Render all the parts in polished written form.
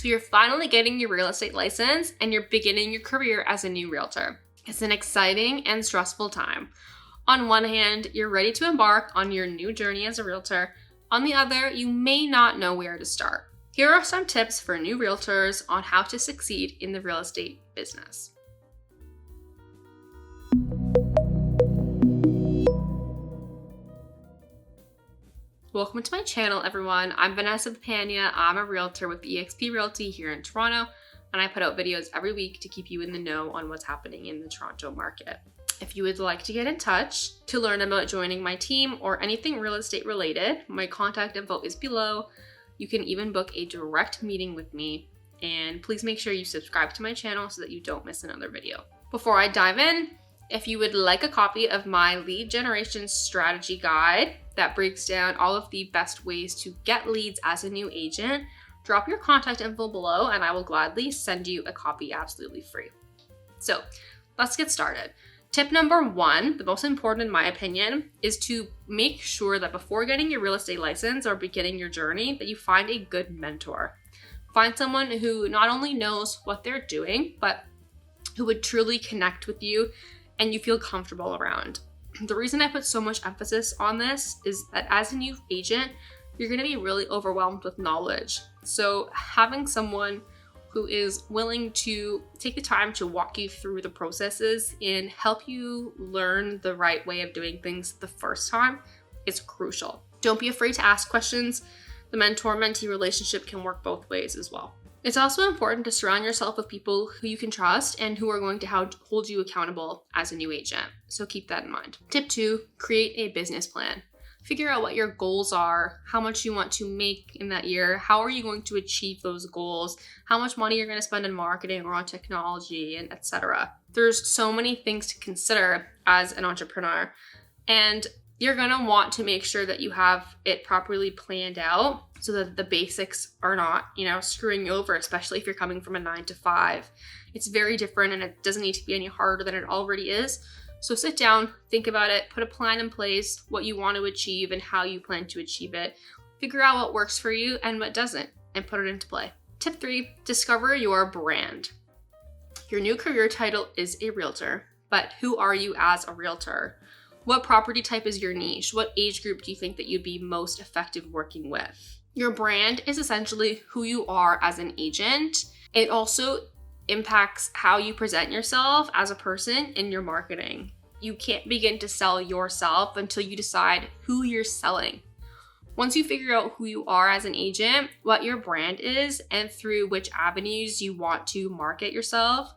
So you're finally getting your real estate license and you're beginning your career as a new realtor. It's an exciting and stressful time. On one hand, you're ready to embark on your new journey as a realtor. On the other, you may not know where to start. Here are some tips for new realtors on how to succeed in the real estate business. Welcome to my channel, everyone. I'm Vanessa Papania. I'm a realtor with eXp Realty here in Toronto, and I put out videos every week to keep you in the know on what's happening in the Toronto market. If you would like to get in touch to learn about joining my team or anything real estate related, my contact info is below. You can even book a direct meeting with me, and please make sure you subscribe to my channel so that you don't miss another video. Before I dive in, if you would like a copy of my lead generation strategy guide that breaks down all of the best ways to get leads as a new agent, drop your contact info below and I will gladly send you a copy absolutely free. So let's get started. Tip number 1, the most important in my opinion, is to make sure that before getting your real estate license or beginning your journey, that you find a good mentor. Find someone who not only knows what they're doing, but who would truly connect with you and you feel comfortable around. The reason I put so much emphasis on this is that as a new agent, you're going to be really overwhelmed with knowledge. So having someone who is willing to take the time to walk you through the processes and help you learn the right way of doing things the first time is crucial. Don't be afraid to ask questions. The mentor-mentee relationship can work both ways as well. It's also important to surround yourself with people who you can trust and who are going to hold you accountable as a new agent. So keep that in mind. Tip 2, create a business plan. Figure out what your goals are, how much you want to make in that year, how are you going to achieve those goals, how much money you're going to spend on marketing or on technology, and etc. There's so many things to consider as an entrepreneur, and you're going to want to make sure that you have it properly planned out so that the basics are not, screwing you over, especially if you're coming from a 9-to-5. It's very different and it doesn't need to be any harder than it already is. So sit down, think about it, put a plan in place, what you want to achieve and how you plan to achieve it. Figure out what works for you and what doesn't, and put it into play. Tip 3, discover your brand. Your new career title is a realtor, but who are you as a realtor? What property type is your niche? What age group do you think that you'd be most effective working with? Your brand is essentially who you are as an agent. It also impacts how you present yourself as a person in your marketing. You can't begin to sell yourself until you decide who you're selling. Once you figure out who you are as an agent, what your brand is, and through which avenues you want to market yourself,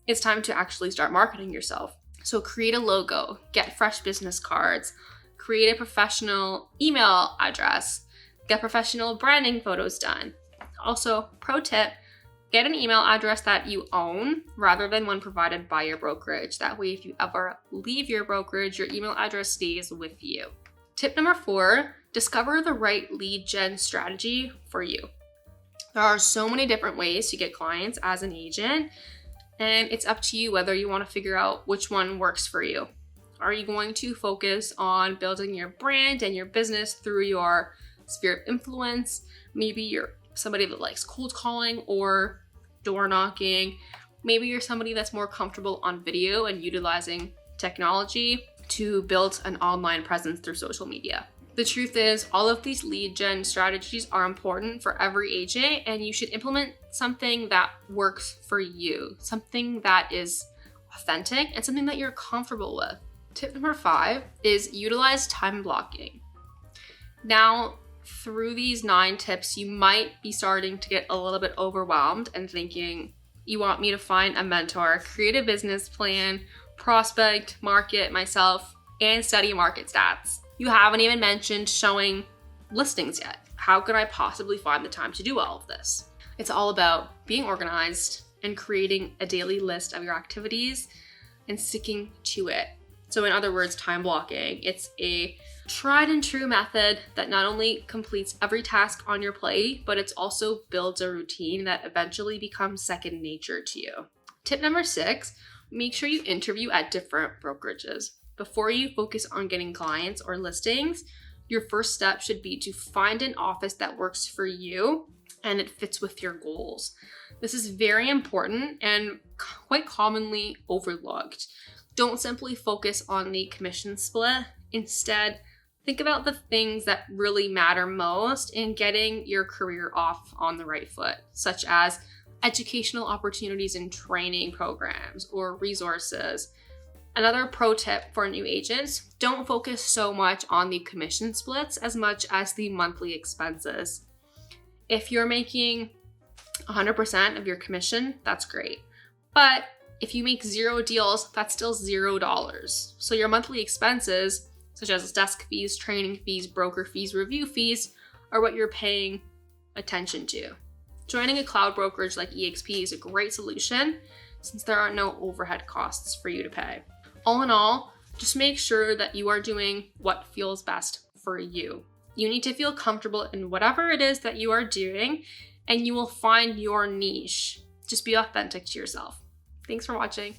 it's time to actually start marketing yourself. So create a logo, get fresh business cards, create a professional email address, get professional branding photos done. Also, pro tip, get an email address that you own rather than one provided by your brokerage. That way, if you ever leave your brokerage, your email address stays with you. Tip number 4, discover the right lead gen strategy for you. There are so many different ways to get clients as an agent, and it's up to you whether you want to figure out which one works for you. Are you going to focus on building your brand and your business through your sphere of influence? Maybe you're somebody that likes cold calling or door knocking. Maybe you're somebody that's more comfortable on video and utilizing technology to build an online presence through social media. The truth is, all of these lead gen strategies are important for every agent, and you should implement something that works for you, something that is authentic and something that you're comfortable with. Tip number 5 is utilize time blocking. Now, through these 9 tips, you might be starting to get a little bit overwhelmed and thinking, you want me to find a mentor, create a business plan, prospect, market myself, and study market stats. You haven't even mentioned showing listings yet. How could I possibly find the time to do all of this? It's all about being organized and creating a daily list of your activities and sticking to it. So in other words, time blocking. It's a tried and true method that not only completes every task on your plate, but it's also builds a routine that eventually becomes second nature to you. Tip number 6, make sure you interview at different brokerages. Before you focus on getting clients or listings, your first step should be to find an office that works for you and it fits with your goals. This is very important and quite commonly overlooked. Don't simply focus on the commission split. Instead, think about the things that really matter most in getting your career off on the right foot, such as educational opportunities and training programs or resources. Another pro tip for new agents, don't focus so much on the commission splits as much as the monthly expenses. If you're making 100% of your commission, that's great. But if you make 0 deals, that's still $0. So your monthly expenses, such as desk fees, training fees, broker fees, review fees, are what you're paying attention to. Joining a cloud brokerage like eXp is a great solution since there are no overhead costs for you to pay. All in all, just make sure that you are doing what feels best for you. You need to feel comfortable in whatever it is that you are doing, and you will find your niche. Just be authentic to yourself. Thanks for watching.